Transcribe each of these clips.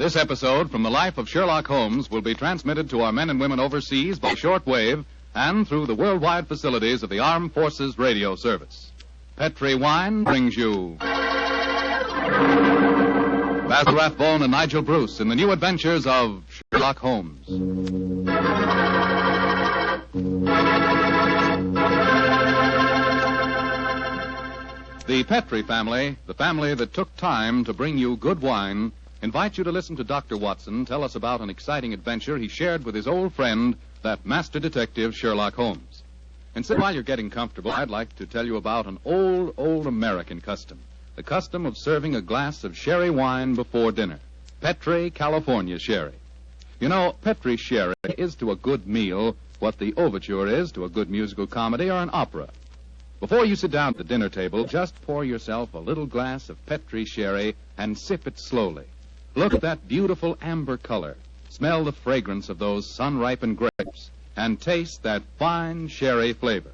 This episode from the life of Sherlock Holmes will be transmitted to our men and women overseas by shortwave and through the worldwide facilities of the Armed Forces Radio Service. Petri Wine brings you Basil Rathbone and Nigel Bruce in the new adventures of Sherlock Holmes. The Petri family, the family that took time to bring you good wine, invite you to listen to Dr. Watson tell us about an exciting adventure he shared with his old friend, that master detective Sherlock Holmes. And so while you're getting comfortable, I'd like to tell you about an old American custom. The custom of serving a glass of sherry wine before dinner. Petri, California sherry. You know, Petri sherry is to a good meal what the overture is to a good musical comedy or an opera. Before you sit down at the dinner table, just pour yourself a little glass of Petri sherry and sip it slowly. Look at that beautiful amber color. Smell the fragrance of those sun-ripened grapes. And taste that fine sherry flavor.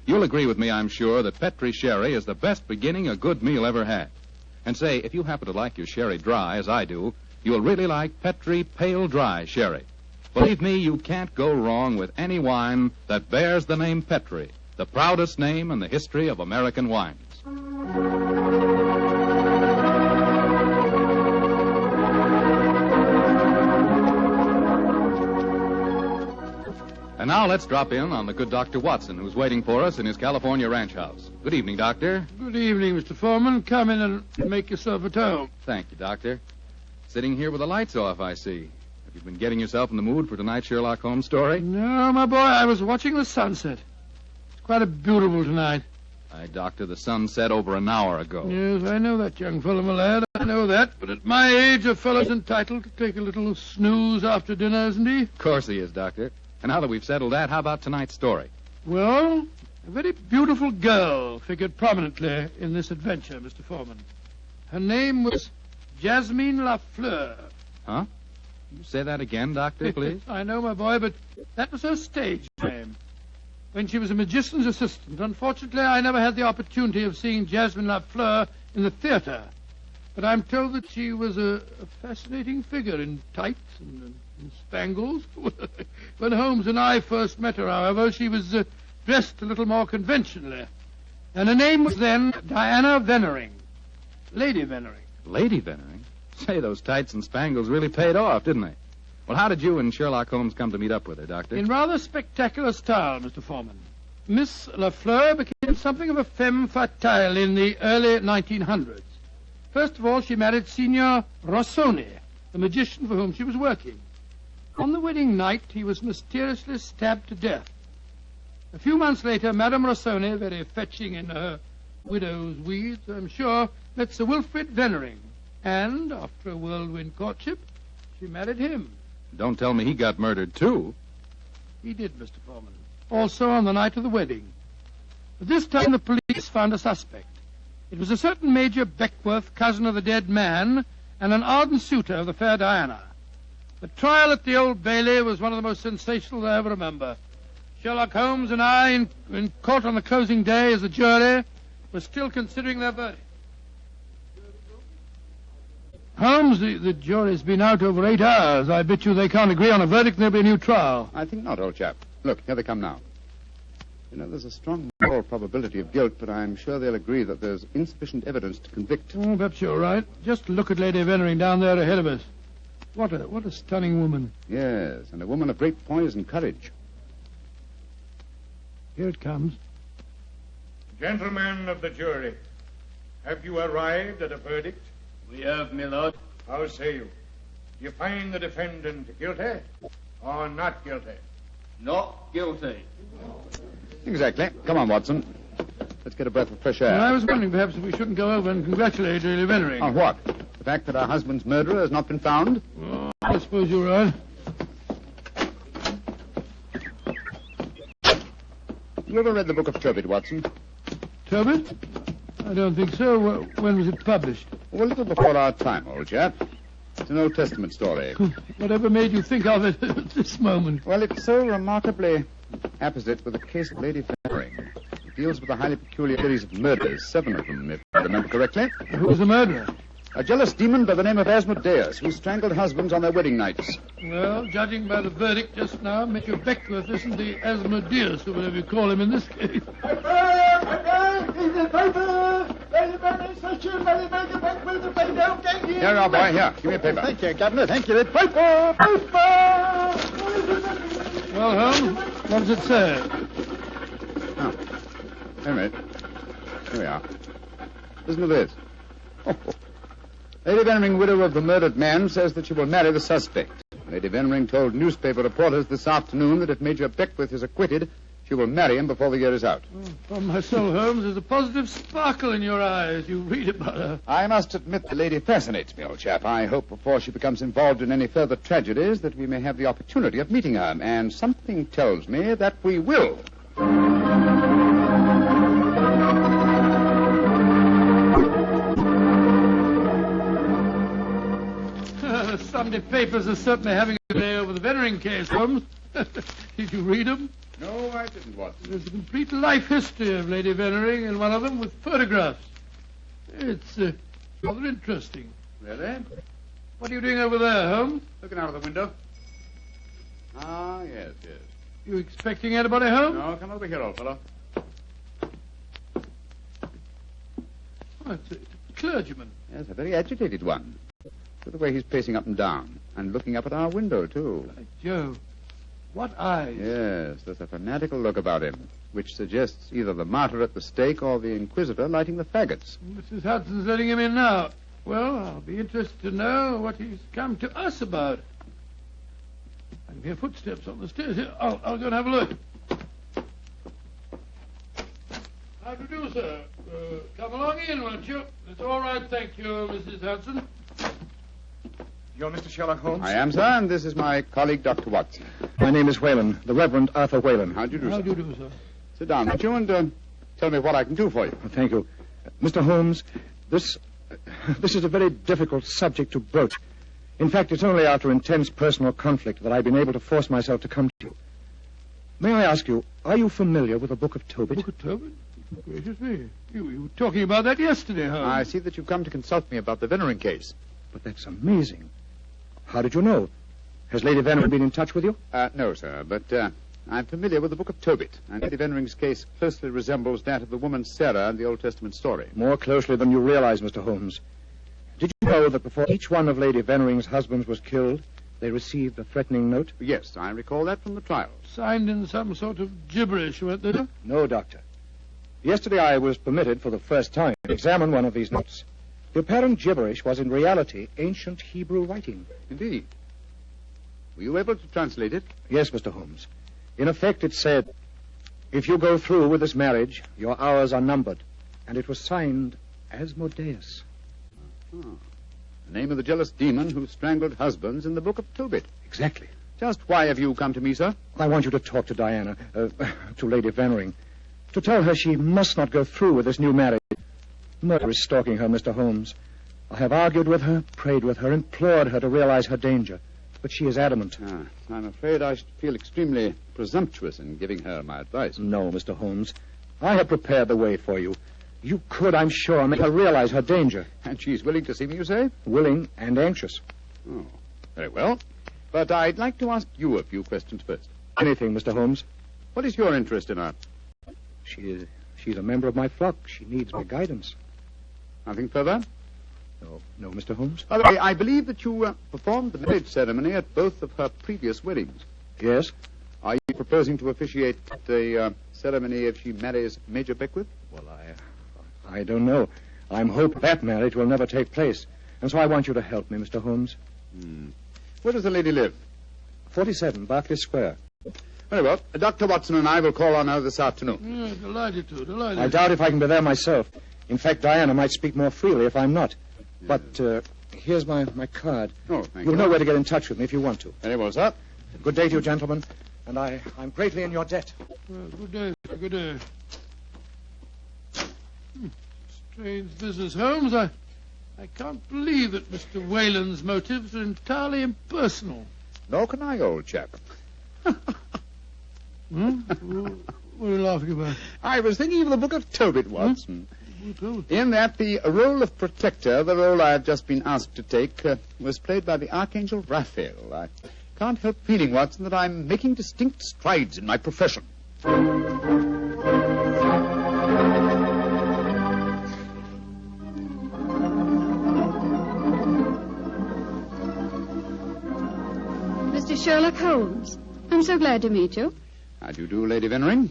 You'll agree with me, I'm sure, that Petri sherry is the best beginning a good meal ever had. And say, if you happen to like your sherry dry, as I do, you'll really like Petri Pale Dry Sherry. Believe me, you can't go wrong with any wine that bears the name Petri, the proudest name in the history of American wines. And now let's drop in on the good Dr. Watson, who's waiting for us in his California ranch house. Good evening, Doctor. Good evening, Mr. Foreman. Come in and make yourself at home. Thank you, Doctor. Sitting here with the lights off, I see. Have you been getting yourself in the mood for tonight's Sherlock Holmes story? No, my boy, I was watching the sunset. It's quite a beautiful tonight. Aye, Doctor, the sun set over an hour ago. Yes, I know that, young fellow, my lad. I know that. But at my age, a fellow's entitled to take a little snooze after dinner, isn't he? Of course he is, Doctor. And now that we've settled that, how about tonight's story? Well, a very beautiful girl figured prominently in this adventure, Mr. Foreman. Her name was Jasmine Lafleur. Huh? You say that again, Doctor, please? I know, my boy, but that was her stage name. When she was a magician's assistant, unfortunately, I never had the opportunity of seeing Jasmine Lafleur in the theater. But I'm told that she was a fascinating figure in tights and spangles. When Holmes and I first met her, however, she was dressed a little more conventionally. And her name was then Diana Vennering. Lady Vennering. Lady Vennering? Say, those tights and spangles really paid off, didn't they? Well, how did you and Sherlock Holmes come to meet up with her, Doctor? In rather spectacular style, Mr. Foreman. Miss Lafleur became something of a femme fatale in the early 1900s. First of all, she married Signor Rossoni, the magician for whom she was working. On the wedding night, he was mysteriously stabbed to death. A few months later, Madame Rossoni, very fetching in her widow's weeds, I'm sure, met Sir Wilfrid Vennering. And, after a whirlwind courtship, she married him. Don't tell me he got murdered, too. He did, Mr. Foreman. Also on the night of the wedding. But this time the police found a suspect. It was a certain Major Beckworth, cousin of the dead man, and an ardent suitor of the fair Diana. The trial at the Old Bailey was one of the most sensational I ever remember. Sherlock Holmes and I, in court on the closing day as a jury, were still considering their verdict. Holmes, the jury's been out over 8 hours. I bet you they can't agree on a verdict and there'll be a new trial. I think not, old chap. Look, here they come now. You know, there's a strong moral probability of guilt, but I'm sure they'll agree that there's insufficient evidence to convict. Oh, perhaps you're right. Just look at Lady Vennering down there ahead of us. What a stunning woman. Yes, and a woman of great poise and courage. Here it comes. Gentlemen of the jury, have you arrived at a verdict? We have, my lord. How say you? Do you find the defendant guilty or not guilty? Not guilty. Exactly. Come on, Watson. Let's get a breath of fresh air. Well, I was wondering perhaps if we shouldn't go over and congratulate Lady Vennering. On what? The fact that our husband's murderer has not been found? Oh, I suppose you're right. You ever read the book of Tobit, Watson? Tobit? I don't think so. When was it published? Oh, a little before our time, old chap. It's an Old Testament story. Whatever made you think of it at this moment? Well, it's so remarkably apposite with the case of Lady Vennering. It deals with a highly peculiar series of murders, 7 of them, if I remember correctly. Who was the murderer? A jealous demon by the name of Asmodeus, who strangled husbands on their wedding nights. Well, judging by the verdict just now, Major Beckworth isn't the Asmodeus, or whatever you call him in this case. Here, our boy, here. Give me a paper. Thank you, Governor. Thank you. The paper! Well, Holmes, what does it say? Oh. Wait a minute. Here we are. Listen to this. Lady Veneering, widow of the murdered man, says that she will marry the suspect. Lady Veneering told newspaper reporters this afternoon that if Major Beckworth is acquitted, she will marry him before the year is out. Oh, upon my soul, Holmes, there's a positive sparkle in your eye as you read about her. I must admit the lady fascinates me, old chap. I hope before she becomes involved in any further tragedies that we may have the opportunity of meeting her, and something tells me that we will. The Sunday papers are certainly having a day over the Veneering case, Holmes. Did you read them? No, I didn't, Watson. There's a complete life history of Lady Veneering, and one of them with photographs. It's rather interesting. Really? What are you doing over there, Holmes? Looking out of the window. Ah, yes. You expecting anybody home? No, come over here, old fellow. Oh, it's a clergyman. Yes, a very agitated one. Look at the way he's pacing up and down, and looking up at our window, too. By Jove. What eyes. Yes, there's a fanatical look about him, which suggests either the martyr at the stake or the inquisitor lighting the faggots. Mrs. Hudson's letting him in now. Well, I'll be interested to know what he's come to us about. I can hear footsteps on the stairs here. I'll go and have a look. How do you do, sir? Come along in, won't you? It's all right, thank you, Mrs. Hudson. You're Mr. Sherlock Holmes? I am, sir, and this is my colleague, Dr. Watson. My name is Whalen, the Reverend Arthur Whalen. How do you do, How sir? do you do, sir? Sit down, won't you, and tell me what I can do for you. Thank you. Mr. Holmes, this is a very difficult subject to broach. In fact, it's only after intense personal conflict that I've been able to force myself to come to you. May I ask you, are you familiar with the Book of Tobit? Book of Tobit? Gracious me. You were talking about that yesterday, Holmes. I see that you've come to consult me about the Veneering case. But that's amazing. How did you know? Has Lady Veneering been in touch with you? No, sir, but I'm familiar with the Book of Tobit, and Lady Venering's case closely resembles that of the woman Sarah in the Old Testament story. More closely than you realize, Mr. Holmes. Did you know that before each one of Lady Venering's husbands was killed, they received a threatening note? Yes, I recall that from the trial. Signed in some sort of gibberish, weren't they? No, Doctor. Yesterday I was permitted for the first time to examine one of these notes. The apparent gibberish was in reality ancient Hebrew writing. Indeed. Were you able to translate it? Yes, Mr. Holmes. In effect, it said, if you go through with this marriage, your hours are numbered. And it was signed Asmodeus. Oh. The name of the jealous demon who strangled husbands in the Book of Tobit. Exactly. Just why have you come to me, sir? I want you to talk to Diana, to Lady Veneering, to tell her she must not go through with this new marriage. Murder is stalking her, Mr. Holmes. I have argued with her, prayed with her, implored her to realize her danger. But she is adamant. I'm afraid I should feel extremely presumptuous in giving her my advice. No, Mr. Holmes. I have prepared the way for you. You could, I'm sure, make her realize her danger. And she's willing to see me, you say? Willing and anxious. Oh, very well. But I'd like to ask you a few questions first. Anything, Mr. Holmes. What is your interest in her? She's a member of my flock. She needs my guidance. Nothing further? No, Mr. Holmes. By the way, I believe that you performed the marriage ceremony at both of her previous weddings. Yes? Are you proposing to officiate the ceremony if she marries Major Beckworth? Well, I don't know. I'm hoping that marriage will never take place. And so I want you to help me, Mr. Holmes. Where does the lady live? 47, Berkeley Square. Very well. Dr. Watson and I will call on her this afternoon. Delighted to, delighted. I doubt if I can be there myself. In fact, Diana might speak more freely if I'm not. But here's my card. Oh, thank You'll you. know where to get in touch with me if you want to. Very well, sir. Good day to you, gentlemen. And I'm greatly in your debt. Well, good day, sir, good day. Strange business, Holmes. I can't believe that Mr. Whalen's motives are entirely impersonal. Nor can I, old chap. What are you laughing about? I was thinking of the Book of Tobit, Watson. In that the role of protector, the role I have just been asked to take, was played by the Archangel Raphael. I can't help feeling, Watson, that I'm making distinct strides in my profession. Mr. Sherlock Holmes. I'm so glad to meet you. How do you do, Lady Vennering?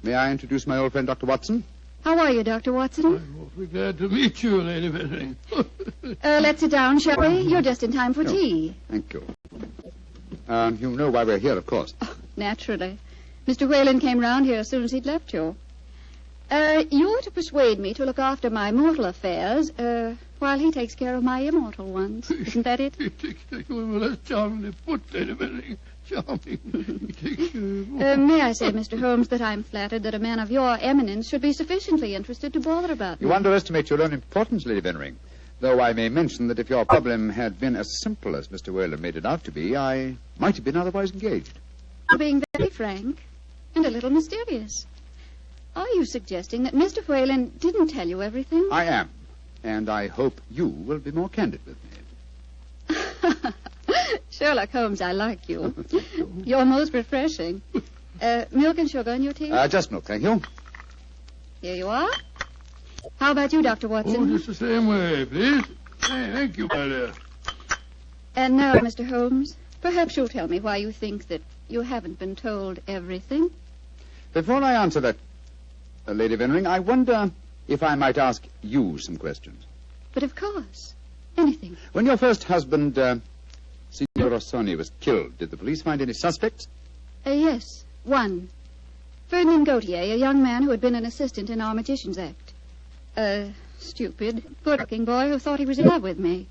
May I introduce my old friend, Dr. Watson? How are you, Dr. Watson? I'm awfully glad to meet you, Lady Vennering. Let's sit down, shall we? You're just in time for tea. Thank you. You know why we're here, of course. Oh, naturally. Mr. Whalen came round here as soon as he'd left you. You're to persuade me to look after my mortal affairs, while he takes care of my immortal ones. Isn't that it? Well, that's charmingly put, Lady Vennering. Charming. May I say, Mr. Holmes, that I'm flattered that a man of your eminence should be sufficiently interested to bother about me. You underestimate your own importance, Lady Vennering. Though I may mention that if your problem had been as simple as Mr. Whalen made it out to be, I might have been otherwise engaged. You're being very frank and a little mysterious. Are you suggesting that Mr. Whalen didn't tell you everything? I am. And I hope you will be more candid with me. Sherlock Holmes, I like you. You're most refreshing. Milk and sugar in your tea? Just milk, thank you. Here you are. How about you, Dr. Watson? Oh, just the same way, please. Hey, thank you, my dear. And now, Mr. Holmes, perhaps you'll tell me why you think that you haven't been told everything. Before I answer that, Lady Vennering, I wonder if I might ask you some questions. But of course. Anything. When your first husband, Signor Rossoni, was killed, did the police find any suspects? Yes, one. Ferdinand Gautier, a young man who had been an assistant in our Magician's Act. A stupid, good-looking boy who thought he was in love with me.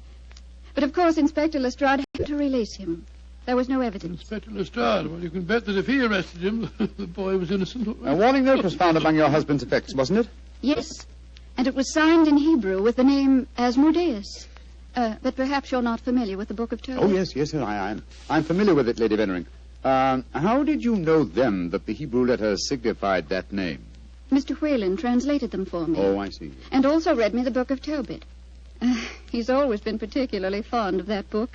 But of course Inspector Lestrade had to release him. There was no evidence. Inspector Lestrade, well, you can bet that if he arrested him, the boy was innocent. A warning note was found among your husband's effects, wasn't it? Yes, and it was signed in Hebrew with the name Asmodeus. But perhaps you're not familiar with the Book of Tobit. Oh, yes, sir, I am. I'm familiar with it, Lady Vennering. How did you know then that the Hebrew letters signified that name? Mr. Whalen translated them for me. Oh, I see. And also read me the Book of Tobit. He's always been particularly fond of that book.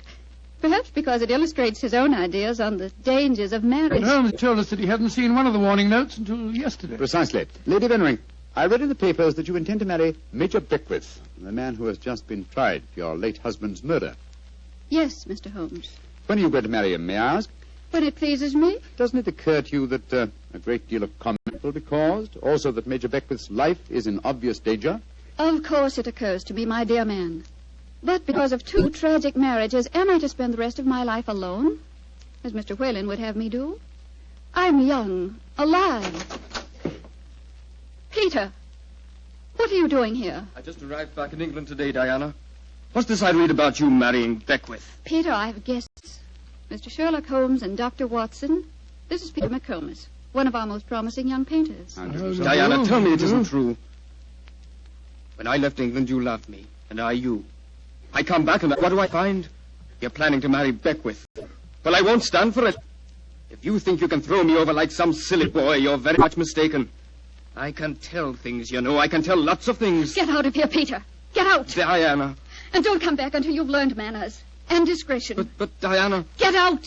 Perhaps because it illustrates his own ideas on the dangers of marriage. But Holmes told us that he hadn't seen one of the warning notes until yesterday. Precisely. Lady Vennering, I read in the papers that you intend to marry Major Beckwith, the man who has just been tried for your late husband's murder. Yes, Mr. Holmes. When are you going to marry him, may I ask? When it pleases me. Doesn't it occur to you that a great deal of comment will be caused? Also that Major Beckwith's life is in obvious danger? Of course it occurs to me, my dear man. But because of two tragic marriages, am I to spend the rest of my life alone? As Mr. Whalen would have me do? I'm young, alive. Peter, what are you doing here? I just arrived back in England today, Diana. What's this I read about you marrying Beckwith? Peter, I have guests. Mr. Sherlock Holmes and Dr. Watson. This is Peter McComas, one of our most promising young painters. Diana, tell me it isn't true. When I left England, you loved me, and I you. I come back, and what do I find? You're planning to marry Beckwith. Well, I won't stand for it. If you think you can throw me over like some silly boy, you're very much mistaken. I can tell things, you know. I can tell lots of things. Get out of here, Peter. Get out. Diana. And don't come back until you've learned manners and discretion. But Diana... Get out!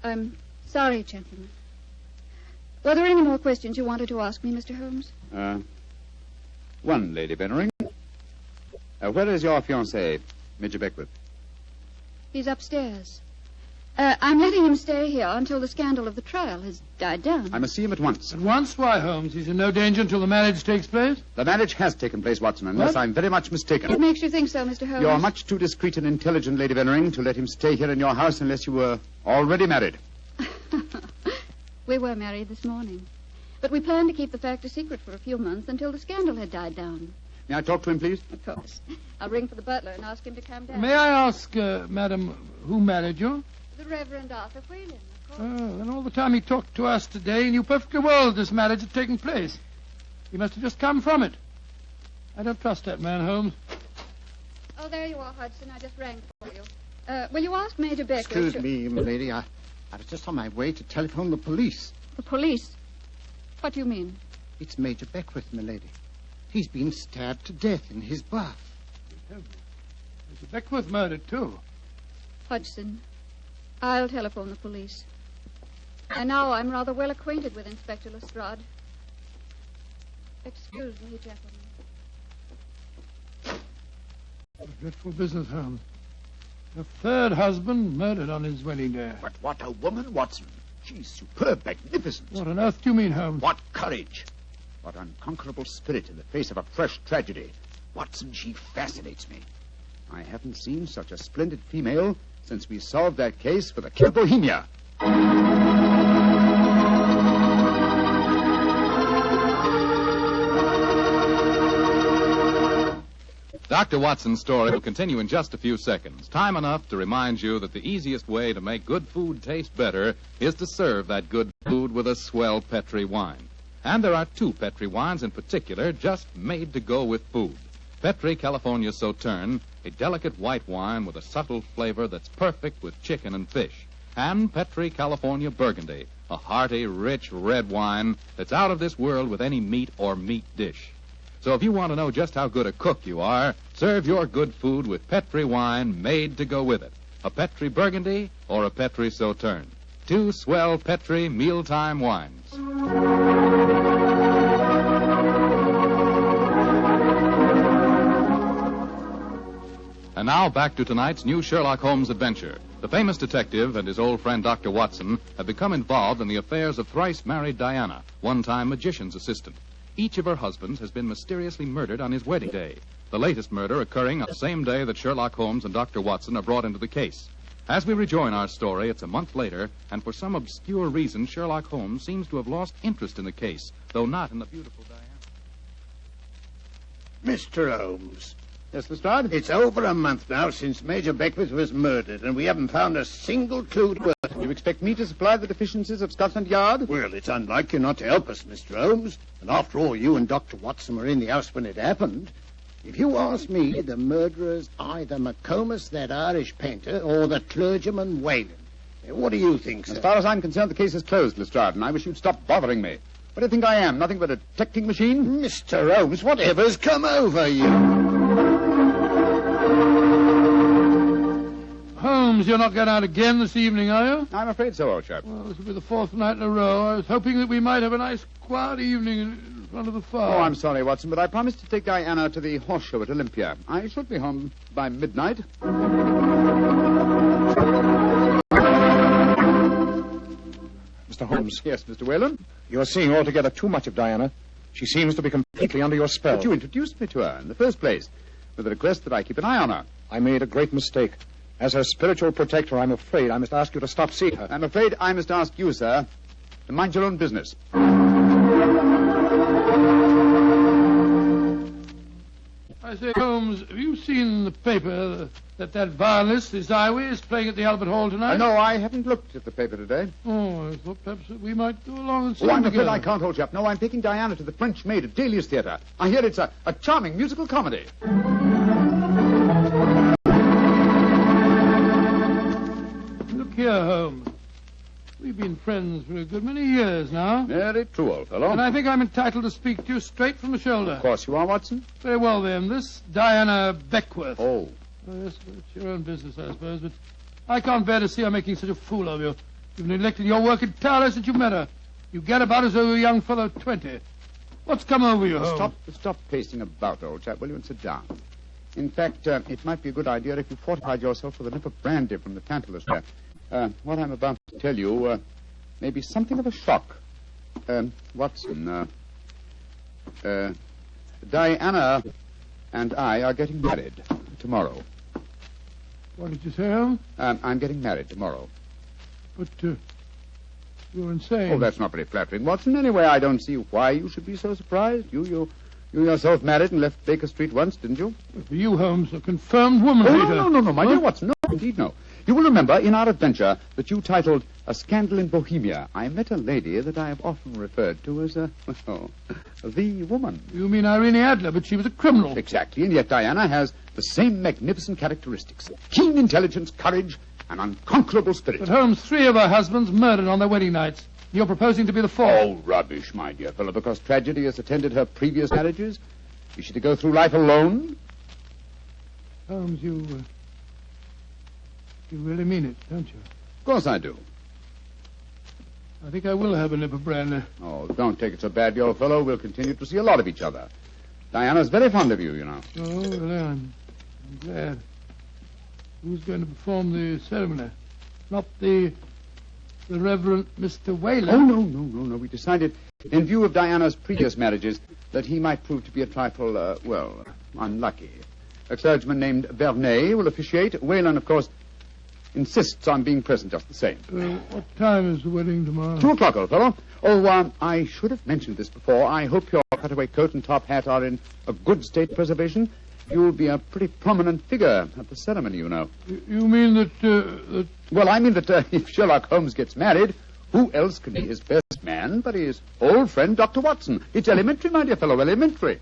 I'm sorry, gentlemen. Were there any more questions you wanted to ask me, Mr. Holmes? One, Lady Vennering. Where is your fiancé, Major Beckwith? He's upstairs. I'm letting him stay here until the scandal of the trial has died down. I must see him at once. At once? Why, Holmes? He's in no danger until the marriage takes place? The marriage has taken place, Watson, unless I'm very much mistaken. What makes you think so, Mr. Holmes? You're much too discreet and intelligent, Lady Vennering, to let him stay here in your house unless you were already married. We were married this morning. But we planned to keep the fact a secret for a few months until the scandal had died down. May I talk to him, please? Of course. I'll ring for the butler and ask him to come down. May I ask, madam, who married you? The Reverend Arthur Whalen, of course. Oh, and all the time he talked to us today, he knew perfectly well that this marriage had taken place. He must have just come from it. I don't trust that man, Holmes. Oh, there you are, Hudson. I just rang for you. Will you ask Major Beckwith? Excuse me, milady. I was just on my way to telephone the police. The police? What do you mean? It's Major Beckwith, milady. He's been stabbed to death in his bath. Mr. Beckwith murdered, too. Hodgson, I'll telephone the police. And now I'm rather well acquainted with Inspector Lestrade. Excuse me, gentlemen. A dreadful business, Holmes. The third husband murdered on his wedding day. But what a woman, Watson. She's superb, magnificent. What on earth do you mean, Holmes? What courage. What unconquerable spirit in the face of a fresh tragedy. Watson, she fascinates me. I haven't seen such a splendid female since we solved that case for the King of Bohemia. Dr. Watson's story will continue in just a few seconds. Time enough to remind you that the easiest way to make good food taste better is to serve that good food with a swell Petri wine. And there are two Petri wines in particular just made to go with food. Petri California Sauterne, a delicate white wine with a subtle flavor that's perfect with chicken and fish. And Petri California Burgundy, a hearty, rich red wine that's out of this world with any meat or meat dish. So if you want to know just how good a cook you are, serve your good food with Petri wine made to go with it. A Petri Burgundy or a Petri Sauterne. Two swell Petri mealtime wines. And now back to tonight's new Sherlock Holmes adventure. The famous detective and his old friend Dr. Watson have become involved in the affairs of thrice-married Diana, one-time magician's assistant. Each of her husbands has been mysteriously murdered on his wedding day, the latest murder occurring on the same day that Sherlock Holmes and Dr. Watson are brought into the case. As we rejoin our story, it's a month later, and for some obscure reason, Sherlock Holmes seems to have lost interest in the case, though not in the beautiful Diana. Mr. Holmes. Yes, Lestrade? It's over a month now since Major Beckwith was murdered, and we haven't found a single clue to it. You expect me to supply the deficiencies of Scotland Yard? Well, it's unlike you not to help us, Mr. Holmes. And after all, you and Dr. Watson were in the house when it happened. If you ask me, the murderer's either McComas, that Irish painter, or the clergyman Whalen. What do you think, sir? As far as I'm concerned, the case is closed, Lestrade, and I wish you'd stop bothering me. What do you think I am? Nothing but a detecting machine? Mr. Holmes, whatever's come over you? Holmes, you're not going out again this evening, are you? I'm afraid so, old chap. Well, this will be the fourth night in a row. I was hoping that we might have a nice, quiet evening in front of the fire. Oh, I'm sorry, Watson, but I promised to take Diana to the horse show at Olympia. I should be home by midnight. Mr. Holmes. Yes, Mr. Whalen? You're seeing altogether too much of Diana. She seems to be completely under your spell. But you introduced me to her in the first place, with the request that I keep an eye on her. I made a great mistake. As her spiritual protector, I'm afraid I must ask you to stop seeing her. I'm afraid I must ask you, sir, to mind your own business. I say, Holmes, have you seen in the paper that violinist, Ziwi, is playing at the Albert Hall tonight? No, I haven't looked at the paper today. Oh, I thought perhaps that we might go along and see Oh, I'm him afraid together. I can't, old chap. No, I'm taking Diana to the French Maid at Delius Theatre. I hear it's a charming musical comedy. Look here, Holmes. We've been friends for a good many years now. Very true, old fellow. And I think I'm entitled to speak to you straight from the shoulder. Of course you are, Watson. Very well, then. This Diana Beckwith. Oh. Yes, it's your own business, I suppose, but I can't bear to see her making such a fool of you. You've neglected your work entirely since you met her. You get about as though you're a young fellow of 20. What's come over you, Holmes? Stop pacing about, old chap, will you, and sit down. In fact, it might be a good idea if you fortified yourself with a nip of brandy from the Tantalus there. What I'm about to tell you may be something of a shock. Watson, Diana and I are getting married tomorrow. What did you say, Holmes? I'm getting married tomorrow. But, you're insane. Oh, that's not very flattering, Watson. Anyway, I don't see why you should be so surprised. You yourself married and left Baker Street once, didn't you? For you, Holmes, a confirmed woman hater. No, my dear Watson. No, indeed, no. You will remember in our adventure that you titled A Scandal in Bohemia, I met a lady that I have often referred to as the woman. You mean Irene Adler, but she was a criminal. Exactly, and yet Diana has the same magnificent characteristics. Keen intelligence, courage, and unconquerable spirit. But Holmes, 3 of her husbands murdered on their wedding nights. You're proposing to be the 4th. Oh, rubbish, my dear fellow, because tragedy has attended her previous marriages. Is she to go through life alone? Holmes, you really mean it, don't you? Of course I do. I think I will have a nip of brandy. Oh, don't take it so badly, old fellow. We'll continue to see a lot of each other. Diana's very fond of you, you know. Oh, well, I'm glad. Who's going to perform the ceremony? Not the Reverend Mr. Whalen? Oh, no. We decided, in view of Diana's previous marriages, that he might prove to be a trifle, unlucky. A clergyman named Vernet will officiate. Whalen, of course, insists on being present just the same. What time is the wedding tomorrow? 2 o'clock, old fellow. Oh, I should have mentioned this before. I hope your cutaway coat and top hat are in a good state of preservation. You'll be a pretty prominent figure at the ceremony, you know. You mean that... Well, I mean that if Sherlock Holmes gets married, who else can be his best man but his old friend, Dr. Watson? It's elementary, my dear fellow, elementary.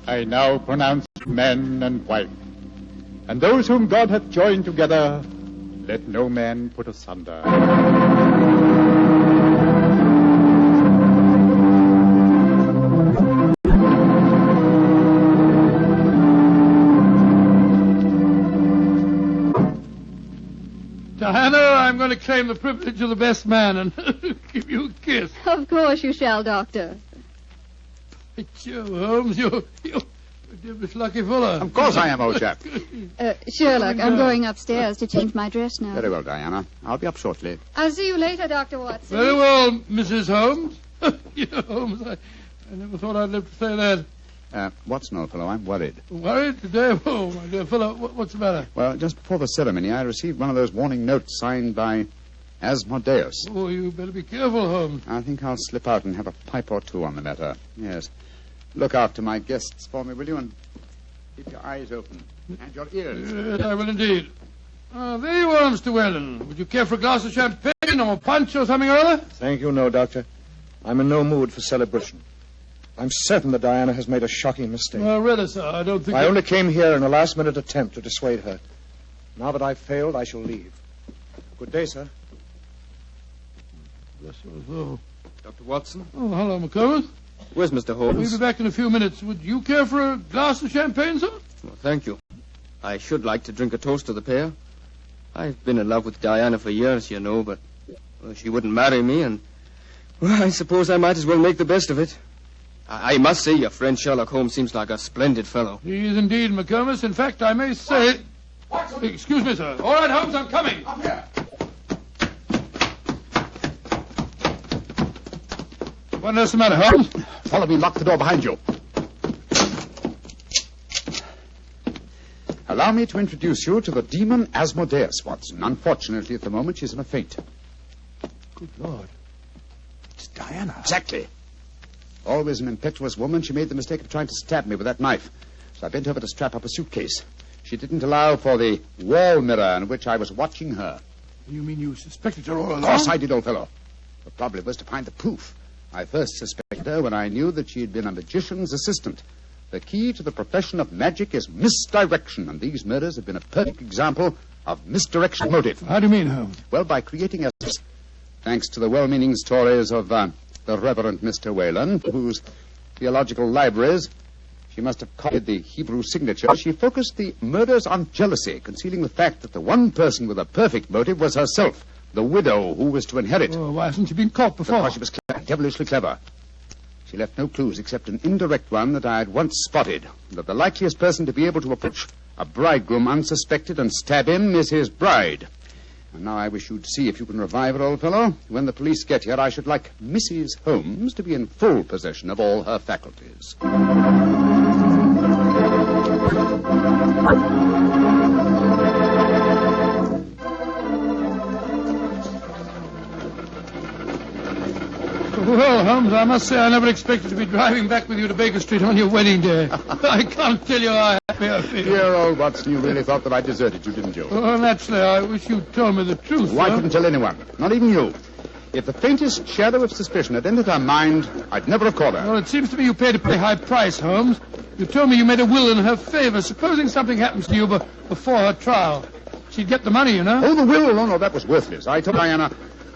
I now pronounce man and wife, and those whom God hath joined together, let no man put asunder. Diana, I'm going to claim the privilege of the best man and give you a kiss. Of course you shall, Doctor. Joe, Holmes, you're Miss Lucky Fuller. Of course I am, old chap. Sherlock, I'm going upstairs to change my dress now. Very well, Diana. I'll be up shortly. I'll see you later, Dr. Watson. Very well, Mrs. Holmes. Holmes, I never thought I'd live to say that. Watson, old fellow, I'm worried. Worried today? Oh, my dear fellow, what's the matter? Well, just before the ceremony, I received one of those warning notes signed by Asmodeus. Oh, you better be careful, Holmes. I think I'll slip out and have a pipe or two on the matter. Yes. Look after my guests for me, will you? And keep your eyes open. And your ears. Yes, I will indeed. There you are, Mr. Whalen. Would you care for a glass of champagne or punch or something or other? Thank you, no, Doctor. I'm in no mood for celebration. I'm certain that Diana has made a shocking mistake. Well, really, sir, I don't think... I only came here in a last-minute attempt to dissuade her. Now that I've failed, I shall leave. Good day, sir. Bless your soul. Dr. Watson? Oh, hello, McComas. Where's Mr. Holmes? We'll be back in a few minutes. Would you care for a glass of champagne, sir? Well, thank you. I should like to drink a toast to the pair. I've been in love with Diana for years, you know, but she wouldn't marry me, and well, I suppose I might as well make the best of it. I must say your friend Sherlock Holmes seems like a splendid fellow. He is indeed, McComas. In fact, I may say... Watson. Excuse me, sir. All right, Holmes, I'm coming. Up here. What is the matter, Holmes? Follow me, lock the door behind you. Allow me to introduce you to the demon Asmodeus, Watson. Unfortunately, at the moment, she's in a faint. Good Lord. It's Diana. Exactly. Always an impetuous woman, she made the mistake of trying to stab me with that knife. So I bent over to strap up a suitcase. She didn't allow for the wall mirror in which I was watching her. You mean you suspected her all along? Of course I did, old fellow. The problem was to find the proof. I first suspected her when I knew that she had been a magician's assistant. The key to the profession of magic is misdirection, and these murders have been a perfect example of misdirection motive. How do you mean, Holmes? Well, by creating a... Thanks to the well-meaning stories of the Reverend Mr. Whalen, whose theological libraries she must have copied the Hebrew signature, she focused the murders on jealousy, concealing the fact that the one person with a perfect motive was herself, the widow who was to inherit. Oh, why hasn't she been caught before? Because she was clever, devilishly clever. She left no clues except an indirect one that I had once spotted, that the likeliest person to be able to approach a bridegroom unsuspected and stab him is his bride. And now I wish you'd see if you can revive her, old fellow. When the police get here, I should like Mrs. Holmes to be in full possession of all her faculties. Well, Holmes, I must say I never expected to be driving back with you to Baker Street on your wedding day. I can't tell you how happy I feel. Dear old Watson, you really thought that I deserted you, didn't you? Well, naturally, I wish you'd told me the truth. Well, I couldn't tell anyone, not even you. If the faintest shadow of suspicion had entered her mind, I'd never have caught her. Well, it seems to me you paid a pretty high price, Holmes. You told me you made a will in her favor. Supposing something happens to you before her trial, she'd get the money, you know. Oh, the will? Oh, no, that was worthless. I told Diana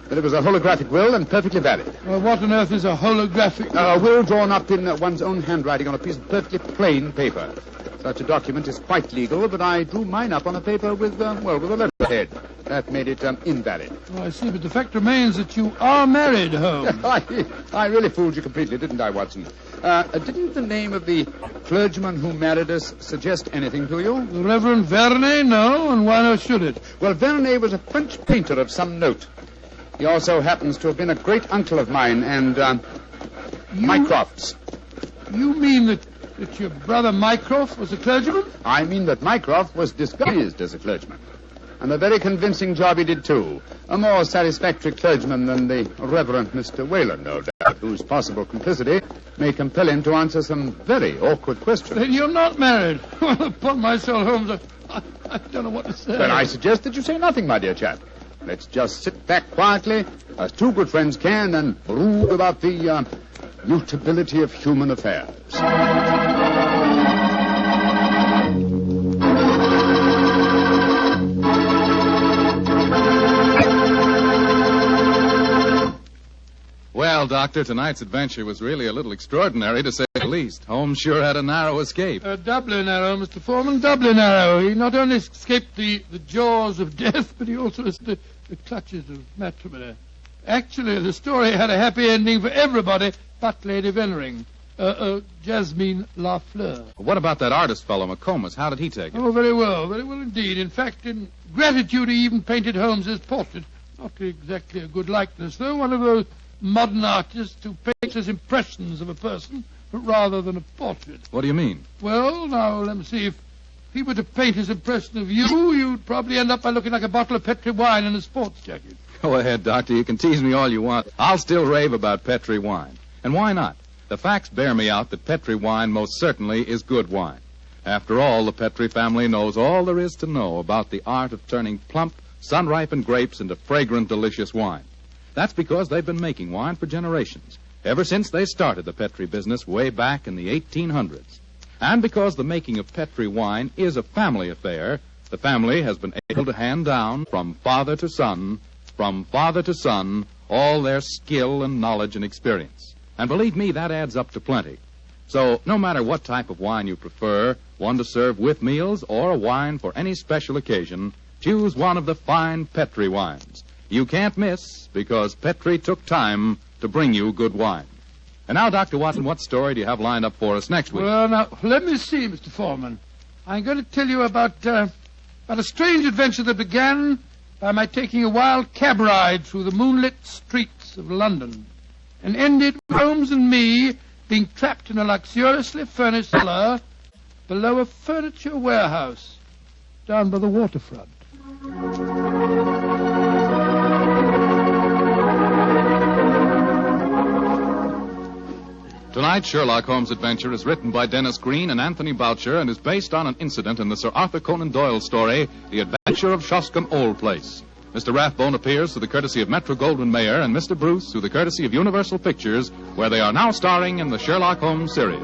that it was a holographic will and perfectly valid. Well, what on earth is a holographic... A will drawn up in one's own handwriting on a piece of perfectly plain paper. Such a document is quite legal, but I drew mine up on a paper with a letterhead. That made it invalid. Oh, I see, but the fact remains that you are married, Holmes. I really fooled you completely, didn't I, Watson? Didn't the name of the clergyman who married us suggest anything to you? The Reverend Vernet? No, and why not should it? Well, Vernet was a French painter of some note. He also happens to have been a great uncle of mine and Mycroft's. You mean that your brother Mycroft was a clergyman? I mean that Mycroft was disguised as a clergyman. And a very convincing job he did, too. A more satisfactory clergyman than the Reverend Mr. Whalen, no doubt, whose possible complicity may compel him to answer some very awkward questions. Then you're not married. Well, upon my soul, Holmes, I don't know what to say. Then I suggest that you say nothing, my dear chap. Let's just sit back quietly, as two good friends can, and brood about the mutability of human affairs. Well, Doctor, tonight's adventure was really a little extraordinary, to say the least. Holmes sure had a narrow escape. Doubly narrow, Mr. Foreman, doubly narrow. He not only escaped the jaws of death, but he also escaped the clutches of matrimony. Actually, the story had a happy ending for everybody but Lady Vennering. Jasmine Lafleur. What about that artist fellow, McComas? How did he take it? Oh, very well indeed. In fact, in gratitude, he even painted Holmes's portrait. Not exactly a good likeness, though. One of those modern artists who paints as impressions of a person rather than a portrait. What do you mean? Well, now, let me see. If he were to paint his impression of you, you'd probably end up by looking like a bottle of Petri wine in a sports jacket. Go ahead, Doctor. You can tease me all you want. I'll still rave about Petri wine. And why not? The facts bear me out that Petri wine most certainly is good wine. After all, the Petri family knows all there is to know about the art of turning plump, sun-ripened grapes into fragrant, delicious wine. That's because they've been making wine for generations, ever since they started the Petri business way back in the 1800s. And because the making of Petri wine is a family affair, the family has been able to hand down from father to son, all their skill and knowledge and experience. And believe me, that adds up to plenty. So no matter what type of wine you prefer, one to serve with meals or a wine for any special occasion, choose one of the fine Petri wines. You can't miss, because Petri took time to bring you good wine. And now, Dr. Watson, what story do you have lined up for us next week? Well, now, let me see, Mr. Foreman. I'm going to tell you about a strange adventure that began by my taking a wild cab ride through the moonlit streets of London and ended with Holmes and me being trapped in a luxuriously furnished cellar below a furniture warehouse down by the waterfront. Tonight's Sherlock Holmes adventure is written by Dennis Green and Anthony Boucher and is based on an incident in the Sir Arthur Conan Doyle story, The Adventure of Shoscombe Old Place. Mr. Rathbone appears through the courtesy of Metro-Goldwyn-Mayer and Mr. Bruce through the courtesy of Universal Pictures, where they are now starring in the Sherlock Holmes series.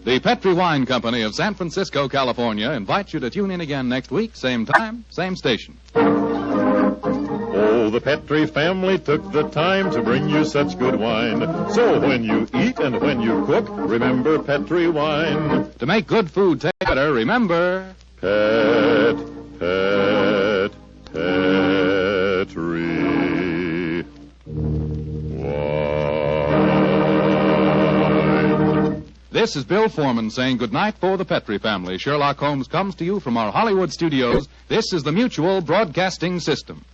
The Petri Wine Company of San Francisco, California, invites you to tune in again next week, same time, same station. Oh, the Petri family took the time to bring you such good wine. So when you eat and when you cook, remember Petri wine. To make good food taste better, remember... Petri wine. This is Bill Foreman saying goodnight for the Petri family. Sherlock Holmes comes to you from our Hollywood studios. This is the Mutual Broadcasting System.